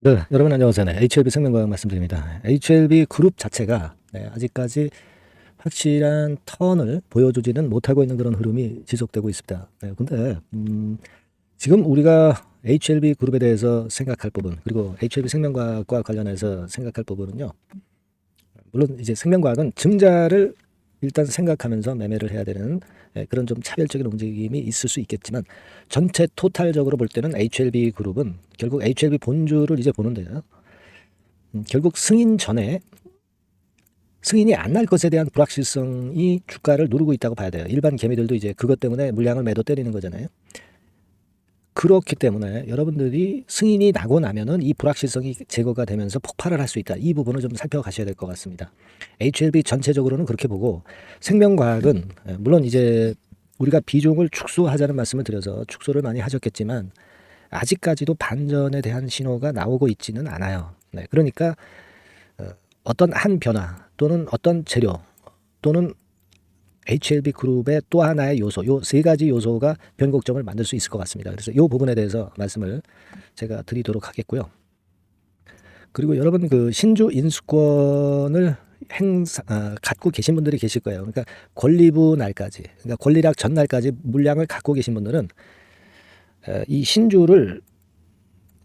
네, 여러분 안녕하세요. 네, HLB 생명과학 말씀드립니다. HLB 그룹 자체가 아직까지 확실한 턴을 보여주지는 못하고 있는 그런 흐름이 지속되고 있습니다. 네, 근데 지금 우리가 HLB 그룹에 대해서 생각할 부분, 그리고 HLB 생명과학과 관련해서 생각할 부분은요. 물론 이제 생명과학은 증자를 일단 생각하면서 매매를 해야 되는 그런 좀 차별적인 움직임이 있을 수 있겠지만, 전체 토탈적으로 볼 때는 HLB 그룹은 결국 HLB 본주를 이제 보는데요. 결국 승인 전에 승인이 안 날 것에 대한 불확실성이 주가를 누르고 있다고 봐야 돼요. 일반 개미들도 이제 그것 때문에 물량을 매도 때리는 거잖아요. 그렇기 때문에 여러분들이 승인이 나고 나면은 이 불확실성이 제거가 되면서 폭발을 할 수 있다. 이 부분을 좀 살펴가셔야 될 것 같습니다. HLB 전체적으로는 그렇게 보고, 생명과학은 물론 이제 우리가 비중을 축소하자는 말씀을 드려서 축소를 많이 하셨겠지만 아직까지도 반전에 대한 신호가 나오고 있지는 않아요. 네, 그러니까 어떤 한 변화 또는 어떤 재료 또는 HLB 그룹의 또 하나의 요소, 요 세 가지 요소가 변곡점을 만들 수 있을 것 같습니다. 그래서 이 부분에 대해서 말씀을 제가 드리도록 하겠고요. 그리고 여러분 그 신주 인수권을 갖고 계신 분들이 계실 거예요. 그러니까 권리부 날까지, 그러니까 권리락 전날까지 물량을 갖고 계신 분들은 이 신주를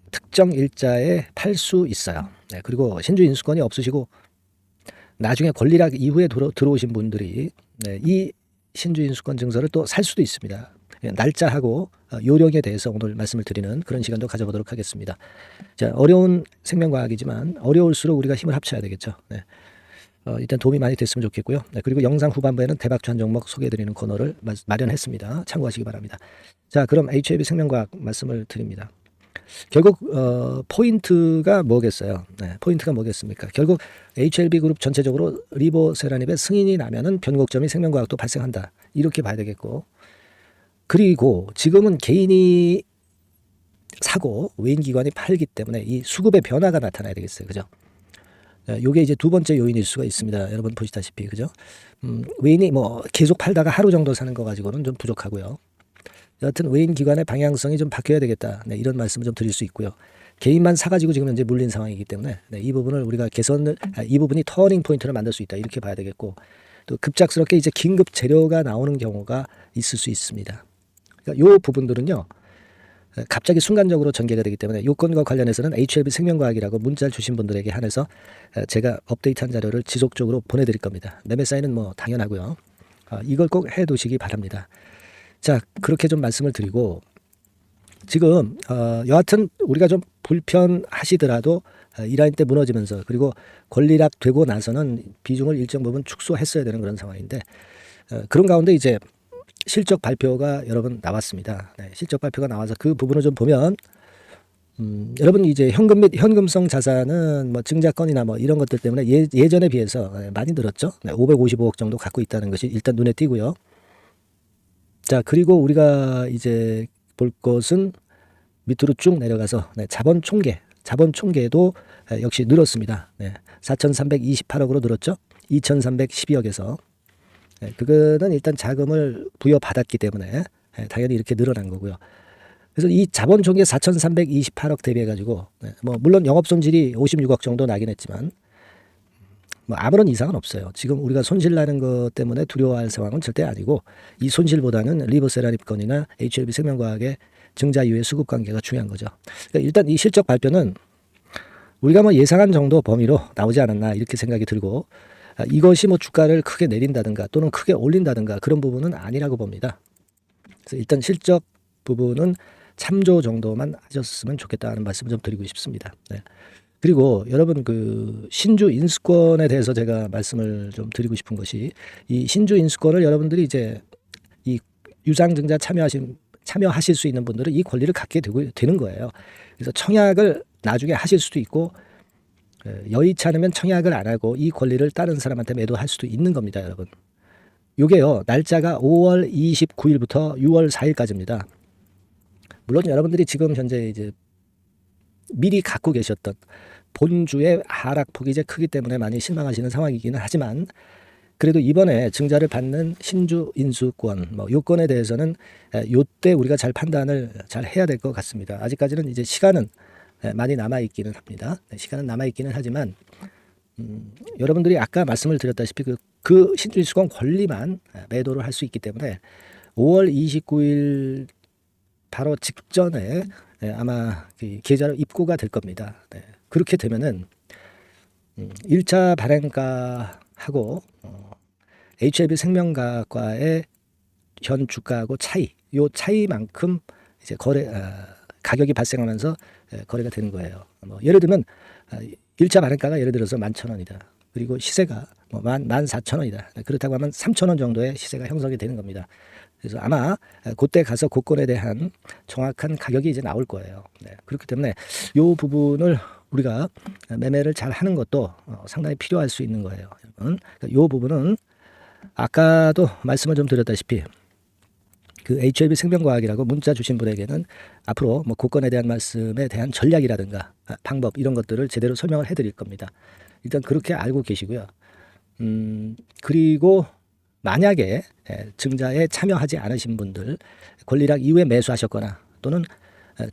특정 일자에 팔 수 있어요. 네, 그리고 신주 인수권이 없으시고 나중에 권리락 이후에 들어오신 분들이 이 신주인수권 증서를 또 살 수도 있습니다. 날짜하고 요령에 대해서 오늘 말씀을 드리는 그런 시간도 가져보도록 하겠습니다. 자, 어려운 생명과학이지만 어려울수록 우리가 힘을 합쳐야 되겠죠. 네. 일단 도움이 많이 됐으면 좋겠고요. 네, 그리고 영상 후반부에는 대박주 종목 소개해드리는 코너를 마련했습니다. 참고하시기 바랍니다. 자, 그럼 HLB 생명과학 말씀을 드립니다. 결국 포인트가 뭐겠어요? 네, 포인트가 뭐겠습니까? 결국 HLB 그룹 전체적으로 리보세라닙의 승인이 나면은 변곡점이 생명과학도 발생한다. 이렇게 봐야 되겠고, 그리고 지금은 개인이 사고 외인 기관이 팔기 때문에 이 수급의 변화가 나타나야 되겠어요. 그죠? 요게 이제 두 번째 요인일 수가 있습니다. 여러분 보시다시피, 그죠? 외인이 뭐 계속 팔다가 하루 정도 사는 거 가지고는 좀 부족하고요. 여하튼 외인 기관의 방향성이 좀 바뀌어야 되겠다. 네, 이런 말씀을 좀 드릴 수 있고요. 개인만 사가지고 지금 현재 물린 상황이기 때문에 이 부분을 우리가 이 부분이 터닝 포인트를 만들 수 있다. 이렇게 봐야 되겠고, 또 급작스럽게 이제 긴급 재료가 나오는 경우가 있을 수 있습니다. 그러니까 요 부분들은요, 갑자기 순간적으로 전개가 되기 때문에 요건과 관련해서는 HLB 생명과학이라고 문자를 주신 분들에게 한해서 제가 업데이트한 자료를 지속적으로 보내드릴 겁니다. 매매 사인은 뭐 당연하고요. 이걸 꼭 해두시기 바랍니다. 자, 그렇게 좀 말씀을 드리고, 지금 여하튼 우리가 좀 불편하시더라도 이 라인 때 무너지면서, 그리고 권리락 되고 나서는 비중을 일정 부분 축소했어야 되는 그런 상황인데, 그런 가운데 이제 실적 발표가 여러분 나왔습니다. 네, 실적 발표가 나와서 그 부분을 좀 보면, 여러분 이제 현금 및 현금성 자산은 뭐 증자권이나 뭐 이런 것들 때문에 예전에 비해서 많이 늘었죠. 네, 555억 정도 갖고 있다는 것이 일단 눈에 띄고요. 자, 그리고 우리가 이제 볼 것은 밑으로 쭉 내려가서 자본 총계도 역시 늘었습니다. 4,328억으로 늘었죠. 2,312억에서 그거는 일단 자금을 부여받았기 때문에 당연히 이렇게 늘어난 거고요. 그래서 이 자본 총계 4,328억 대비해 가지고 뭐 물론 영업 손실이 56억 정도 나긴 했지만 뭐 아무런 이상은 없어요. 지금 우리가 손실 나는 것 때문에 두려워할 상황은 절대 아니고, 이 손실보다는 리버세라닙 건이나 HLB 생명과학의 증자 이후의 수급 관계가 중요한 거죠. 그러니까 일단 이 실적 발표는 우리가 뭐 예상한 정도 범위로 나오지 않았나 이렇게 생각이 들고, 이것이 뭐 주가를 크게 내린다든가 또는 크게 올린다든가 그런 부분은 아니라고 봅니다. 그래서 일단 실적 부분은 참조 정도만 하셨으면 좋겠다는 말씀을 좀 드리고 싶습니다. 네. 그리고 여러분 그 신주 인수권에 대해서 제가 말씀을 좀 드리고 싶은 것이, 이 신주 인수권을 여러분들이 이제 이 유상증자 참여하실 수 있는 분들은 이 권리를 갖게 되는 거예요. 그래서 청약을 나중에 하실 수도 있고, 여의치 않으면 청약을 안 하고 이 권리를 다른 사람한테 매도할 수도 있는 겁니다, 여러분. 요게요, 날짜가 5월 29일부터 6월 4일까지입니다. 물론 여러분들이 지금 현재 이제 미리 갖고 계셨던 본주의 하락폭이 이제 크기 때문에 많이 실망하시는 상황이기는 하지만, 그래도 이번에 증자를 받는 신주 인수권 뭐 요건에 대해서는 요때 우리가 잘 판단을 잘 해야 될 것 같습니다. 아직까지는 이제 시간은 많이 남아있기는 합니다. 시간은 남아있기는 하지만 여러분들이 아까 말씀을 드렸다시피 그 신일수공 권리만 매도를 할 수 있기 때문에 5월 29일 바로 직전에 아마 계좌로 입고가 될 겁니다. 그렇게 되면은 1차 발행가하고 HLB 생명과학과의 현 주가하고 요 차이만큼 이제 가격이 발생하면서 거래가 되는 거예요. 예를 들면 1차 발행가가 예를 들어서 11,000원이다. 그리고 시세가 14,000원이다. 그렇다고 하면 3,000원 정도의 시세가 형성이 되는 겁니다. 그래서 아마 그때 가서 고건에 대한 정확한 가격이 이제 나올 거예요. 그렇기 때문에 이 부분을 우리가 매매를 잘 하는 것도 상당히 필요할 수 있는 거예요. 이 부분은 아까도 말씀을 좀 드렸다시피 그 HLB 생명과학이라고 문자 주신 분에게는 앞으로 고건에 대한 말씀에 대한 전략이라든가 방법 이런 것들을 제대로 설명을 해드릴 겁니다. 일단 그렇게 알고 계시고요. 그리고 만약에 증자에 참여하지 않으신 분들 권리락 이후에 매수하셨거나 또는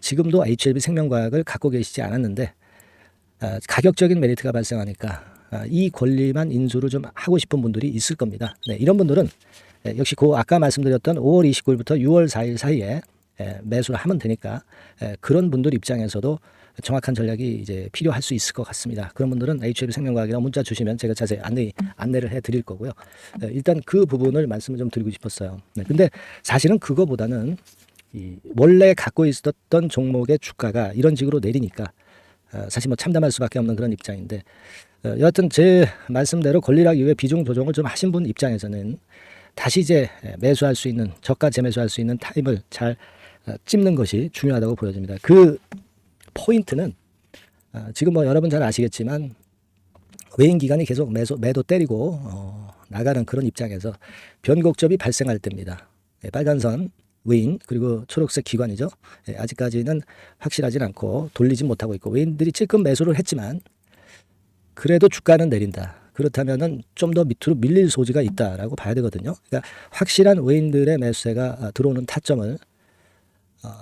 지금도 HLB 생명과학을 갖고 계시지 않았는데 가격적인 메리트가 발생하니까 이 권리만 인수를 좀 하고 싶은 분들이 있을 겁니다. 이런 분들은 역시 아까 말씀드렸던 5월 29일부터 6월 4일 사이에 매수를 하면 되니까 그런 분들 입장에서도 정확한 전략이 이제 필요할 수 있을 것 같습니다. 그런 분들은 HLB 생명과학이라고 문자 주시면 제가 자세히 안내를 해드릴 거고요. 일단 그 부분을 말씀을 좀 드리고 싶었어요. 근데 사실은 그거보다는 원래 갖고 있었던 종목의 주가가 이런 식으로 내리니까 사실 참담할 수밖에 없는 그런 입장인데 여하튼 제 말씀대로 권리락 이후에 비중 조정을 좀 하신 분 입장에서는 다시 이제 매수할 수 있는 저가 재매수할 수 있는 타임을 잘 찝는 것이 중요하다고 보여집니다. 그 포인트는 지금 여러분 잘 아시겠지만 외인 기관이 계속 매도 때리고 나가는 그런 입장에서 변곡점이 발생할 때입니다. 빨간선 외인 그리고 초록색 기관이죠. 아직까지는 확실하진 않고 돌리지 못하고 있고 외인들이 찔끔 매수를 했지만 그래도 주가는 내린다. 그렇다면은 좀 더 밑으로 밀릴 소지가 있다라고 봐야 되거든요. 그러니까 확실한 외인들의 매수세가 들어오는 타점을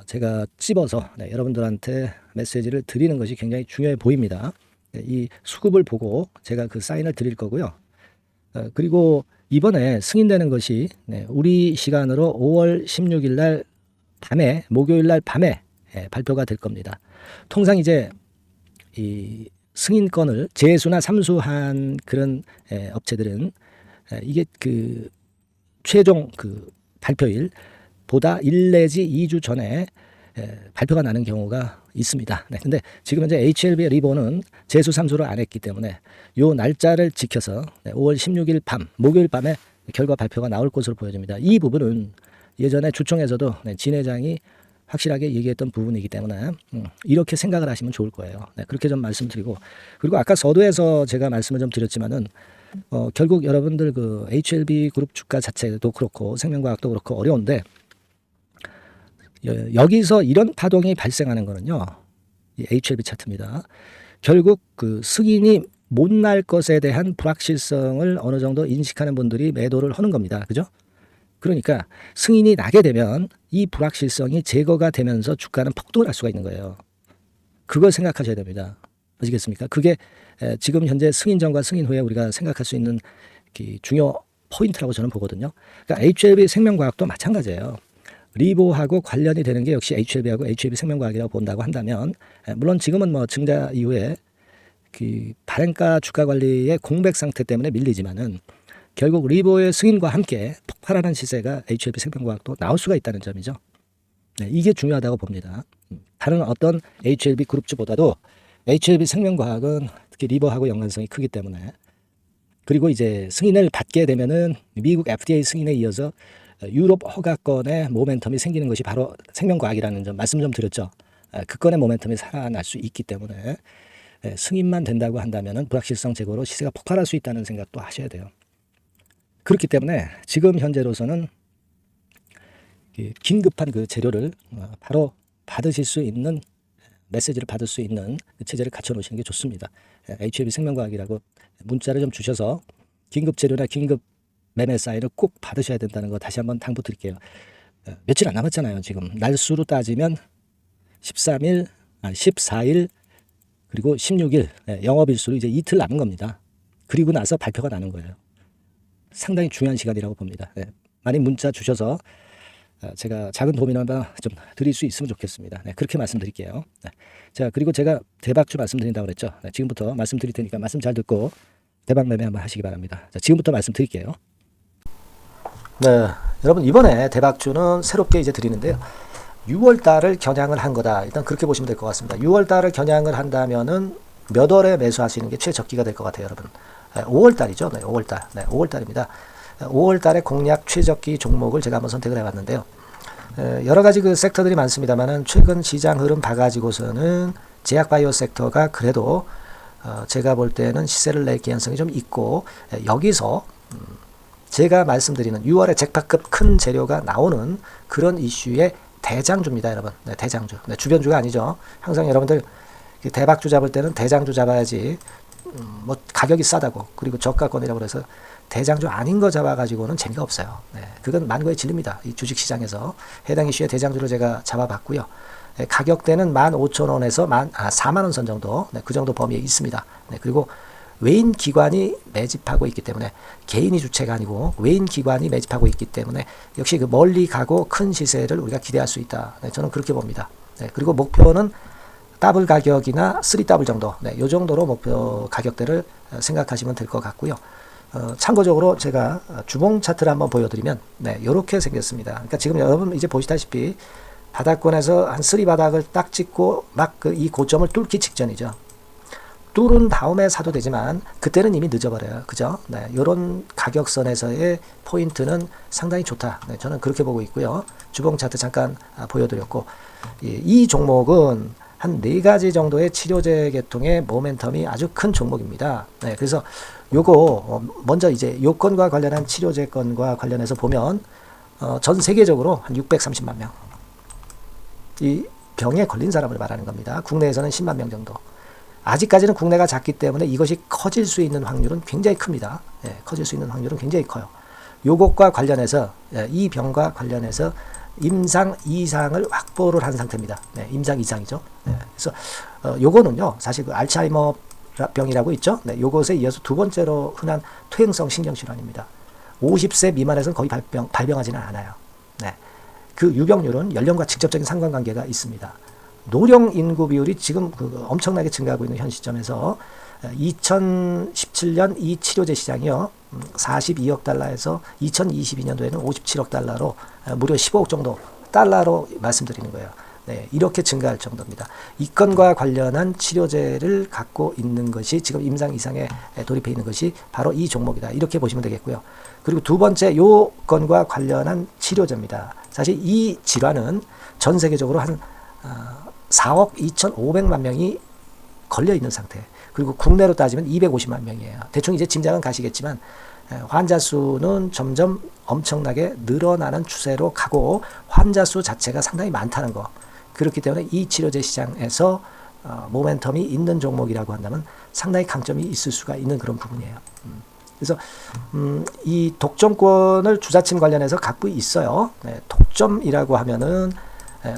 제가 찝어서 여러분들한테 메시지를 드리는 것이 굉장히 중요해 보입니다. 이 수급을 보고 제가 그 사인을 드릴 거고요. 그리고 이번에 승인되는 것이 우리 시간으로 5월 16일 날 밤에 목요일 날 밤에 발표가 될 겁니다. 통상 이제 이 승인권을 재수나 삼수한 그런 업체들은 이게 그 최종 그 발표일 보다 1 내지 2주 전에 발표가 나는 경우가 있습니다. 근데 지금 현재 HLB 리본은 재수 삼수를 안 했기 때문에 요 날짜를 지켜서 5월 16일 밤 목요일 밤에 결과 발표가 나올 것으로 보여집니다. 이 부분은 예전에 주총에서도 진 회장이 확실하게 얘기했던 부분이기 때문에 이렇게 생각을 하시면 좋을 거예요. 그렇게 좀 말씀드리고 그리고 아까 서두에서 제가 말씀을 좀 드렸지만은 결국 여러분들 그 HLB 그룹 주가 자체도 그렇고 생명과학도 그렇고 어려운데 여기서 이런 파동이 발생하는 거는요. 이 HLB 차트입니다. 결국 그 승인이 못 날 것에 대한 불확실성을 어느 정도 인식하는 분들이 매도를 하는 겁니다. 그죠? 그러니까 승인이 나게 되면 이 불확실성이 제거가 되면서 주가는 폭등을 할 수가 있는 거예요. 그걸 생각하셔야 됩니다. 아시겠습니까? 그게 지금 현재 승인 전과 승인 후에 우리가 생각할 수 있는 중요 포인트라고 저는 보거든요. 그러니까 HLB 생명과학도 마찬가지예요. 리보하고 관련이 되는 게 역시 HLB하고 HLB 생명과학이라고 본다고 한다면 물론 지금은 증자 이후에 그 발행가 주가 관리의 공백 상태 때문에 밀리지만은 결국 리보의 승인과 함께 폭발하는 시세가 HLB 생명과학도 나올 수가 있다는 점이죠. 이게 중요하다고 봅니다. 다른 어떤 HLB 그룹주보다도 HLB 생명과학은 특히 리보하고 연관성이 크기 때문에 그리고 이제 승인을 받게 되면은 미국 FDA 승인에 이어서 유럽 허가권의 모멘텀이 생기는 것이 바로 생명과학이라는 점 말씀 좀 드렸죠. 그 건의 모멘텀이 살아날 수 있기 때문에 승인만 된다고 한다면은 불확실성 제거로 시세가 폭발할 수 있다는 생각도 하셔야 돼요. 그렇기 때문에 지금 현재로서는 긴급한 그 재료를 바로 받으실 수 있는 메시지를 받을 수 있는 그 체제를 갖춰 놓으시는 게 좋습니다. HLB 생명과학이라고 문자를 좀 주셔서 긴급 재료나 긴급 매매 사인을 꼭 받으셔야 된다는 거 다시 한번 당부드릴게요. 며칠 안 남았잖아요. 지금 날수로 따지면 13일 14일 그리고 16일 영업일수로 이제 이틀 남은 겁니다. 그리고 나서 발표가 나는 거예요. 상당히 중요한 시간이라고 봅니다. 많이 문자 주셔서 제가 작은 도움이나마 좀 드릴 수 있으면 좋겠습니다. 그렇게 말씀드릴게요. 자, 그리고 제가 대박주 말씀드린다고 그랬죠. 지금부터 말씀드릴 테니까 말씀 잘 듣고 대박 매매 한번 하시기 바랍니다. 자, 지금부터 말씀드릴게요. 네, 여러분 이번에 대박주는 새롭게 이제 드리는데요. 6월 달을 겨냥을 한 거다. 일단 그렇게 보시면 될 것 같습니다. 6월 달을 겨냥을 한다면은 몇 월에 매수하시는 게 최적기가 될 것 같아요, 여러분. 5월 달이죠. 네, 5월 달. 네, 5월 달입니다. 5월 달에 공략 최적기 종목을 제가 한번 선택을 해봤는데요. 여러 가지 그 섹터들이 많습니다만은 최근 시장 흐름 봐가지고서는 제약바이오 섹터가 그래도 제가 볼 때는 시세를 낼 개연성이 좀 있고, 여기서 제가 말씀드리는 6월에 잭팟급 큰 재료가 나오는 그런 이슈의 대장주입니다, 여러분. 네, 대장주. 네, 주변주가 아니죠. 항상 여러분들 대박주 잡을 때는 대장주 잡아야지. 뭐 가격이 싸다고 그리고 저가권이라고 해서 대장주 아닌 거 잡아가지고는 재미가 없어요. 네, 그건 만고의 진리입니다. 이 주식시장에서 해당 이슈의 대장주를 제가 잡아봤고요. 네, 가격대는 15,000원에서 4만원 선 정도, 네, 그 정도 범위에 있습니다. 네, 그리고 외인 기관이 매집하고 있기 때문에 개인이 주체가 아니고 외인 기관이 매집하고 있기 때문에 역시 그 멀리 가고 큰 시세를 우리가 기대할 수 있다. 네, 저는 그렇게 봅니다. 네, 그리고 목표는 더블 가격이나 3더블 정도, 네, 이 정도로 목표 가격대를 생각하시면 될 것 같고요. 참고적으로 제가 주봉 차트를 한번 보여드리면, 네, 이렇게 생겼습니다. 그러니까 지금 여러분 이제 보시다시피 바닥권에서 한 3바닥을 딱 찍고 막 이 고점을 뚫기 직전이죠. 뚫은 다음에 사도 되지만 그때는 이미 늦어버려요. 그죠? 네, 이런 가격선에서의 포인트는 상당히 좋다. 네, 저는 그렇게 보고 있고요. 주봉 차트 잠깐 보여드렸고, 이 종목은 한 4가지 정도의 치료제 계통의 모멘텀이 아주 큰 종목입니다. 네, 그래서 요거 먼저 이제 요건과 관련한 치료제건과 관련해서 보면 전 세계적으로 한 630만 명. 이 병에 걸린 사람을 말하는 겁니다. 국내에서는 10만 명 정도. 아직까지는 국내가 작기 때문에 이것이 커질 수 있는 확률은 굉장히 큽니다. 예, 커질 수 있는 확률은 굉장히 커요. 요것과 관련해서, 이 병과 관련해서 임상 이상을 확보를 한 상태입니다. 네, 임상 이상이죠. 네, 그래서 요거는요, 사실 그 알츠하이머 병이라고 있죠. 네, 요것에 이어서 두 번째로 흔한 퇴행성 신경질환입니다. 50세 미만에서는 거의 발병하지는 않아요. 네, 그 유병률은 연령과 직접적인 상관관계가 있습니다. 노령 인구 비율이 지금 엄청나게 증가하고 있는 현 시점에서 2017년 이 치료제 시장이요, 42억 달러에서 2022년도에는 57억 달러로 무려 15억 정도 달러로 말씀드리는 거예요. 네, 이렇게 증가할 정도입니다. 이 건과 관련한 치료제를 갖고 있는 것이 지금 임상 이상에 돌입해 있는 것이 바로 이 종목이다. 이렇게 보시면 되겠고요. 그리고 두 번째 요 건과 관련한 치료제입니다. 사실 이 질환은 전 세계적으로 한 4억 2,500만 명이 걸려 있는 상태. 그리고 국내로 따지면 250만 명이에요. 대충 이제 짐작은 가시겠지만 환자 수는 점점 엄청나게 늘어나는 추세로 가고 환자 수 자체가 상당히 많다는 거. 그렇기 때문에 이 치료제 시장에서 모멘텀이 있는 종목이라고 한다면 상당히 강점이 있을 수가 있는 그런 부분이에요. 그래서 이 독점권을 주자침 관련해서 갖고 있어요. 네, 독점이라고 하면은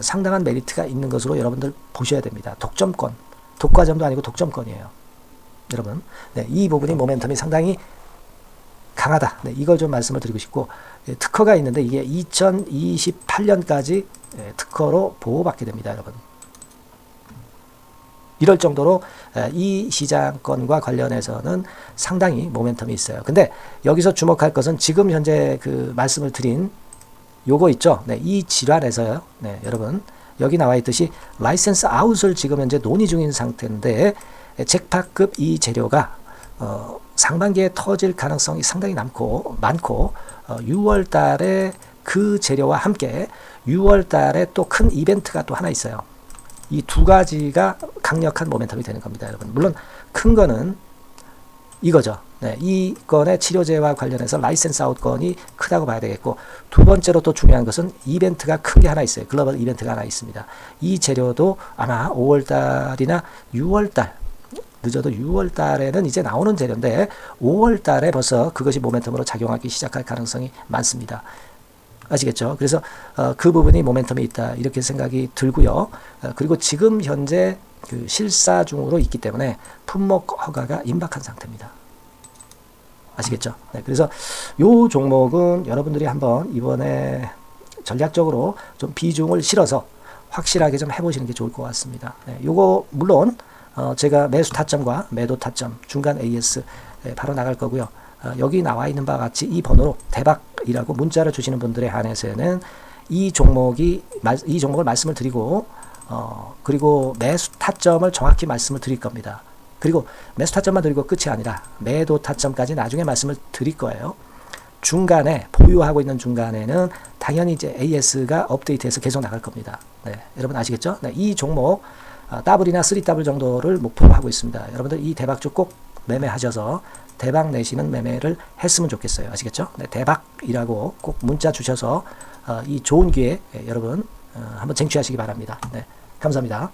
상당한 메리트가 있는 것으로 여러분들 보셔야 됩니다. 독점권, 독과점도 아니고 독점권이에요. 여러분, 네, 이 부분이 모멘텀이 상당히 강하다. 네, 이걸 좀 말씀을 드리고 싶고, 특허가 있는데 이게 2028년까지 특허로 보호받게 됩니다, 여러분. 이럴 정도로 이 시장권과 관련해서는 상당히 모멘텀이 있어요. 근데 여기서 주목할 것은 지금 현재 그 말씀을 드린 요거 있죠. 네, 이 질환에서요. 네, 여러분 여기 나와 있듯이 라이센스 아웃을 지금 현재 논의 중인 상태인데 잭팟급 이 재료가 상반기에 터질 가능성이 상당히 많고 6월 달에 그 재료와 함께 6월 달에 또 큰 이벤트가 또 하나 있어요. 이 두 가지가 강력한 모멘텀이 되는 겁니다, 여러분. 물론 큰 거는 이거죠. 네, 이 건의 치료제와 관련해서 라이센스 아웃 건이 크다고 봐야 되겠고, 두 번째로 또 중요한 것은 이벤트가 큰 게 하나 있어요. 글로벌 이벤트가 하나 있습니다. 이 재료도 아마 5월달이나 6월달, 늦어도 6월달에는 이제 나오는 재료인데 5월달에 벌써 그것이 모멘텀으로 작용하기 시작할 가능성이 많습니다. 아시겠죠? 그래서 그 부분이 모멘텀이 있다 이렇게 생각이 들고요. 그리고 지금 현재 그 실사 중으로 있기 때문에 품목 허가가 임박한 상태입니다. 아시겠죠? 네, 그래서 요 종목은 여러분들이 한번 이번에 전략적으로 좀 비중을 실어서 확실하게 좀 해보시는 게 좋을 것 같습니다. 네, 요거 물론 제가 매수 타점과 매도 타점 중간 AS 바로 나갈 거고요. 여기 나와 있는 바와 같이 이 번호로 대박이라고 문자를 주시는 분들에 한해서는 이 종목을 말씀을 드리고 그리고 매수 타점을 정확히 말씀을 드릴 겁니다. 그리고 매수 타점만 드리고 끝이 아니라 매도 타점까지 나중에 말씀을 드릴 거예요. 중간에 보유하고 있는 중간에는 당연히 이제 AS가 업데이트해서 계속 나갈 겁니다. 네, 여러분 아시겠죠? 네, 이 종목 더블이나 3더블 정도를 목표로 하고 있습니다. 여러분들 이 대박주 꼭 매매하셔서 대박 내시는 매매를 했으면 좋겠어요. 아시겠죠? 네, 대박이라고 꼭 문자 주셔서 이 좋은 기회 여러분 한번 쟁취하시기 바랍니다. 네, 감사합니다.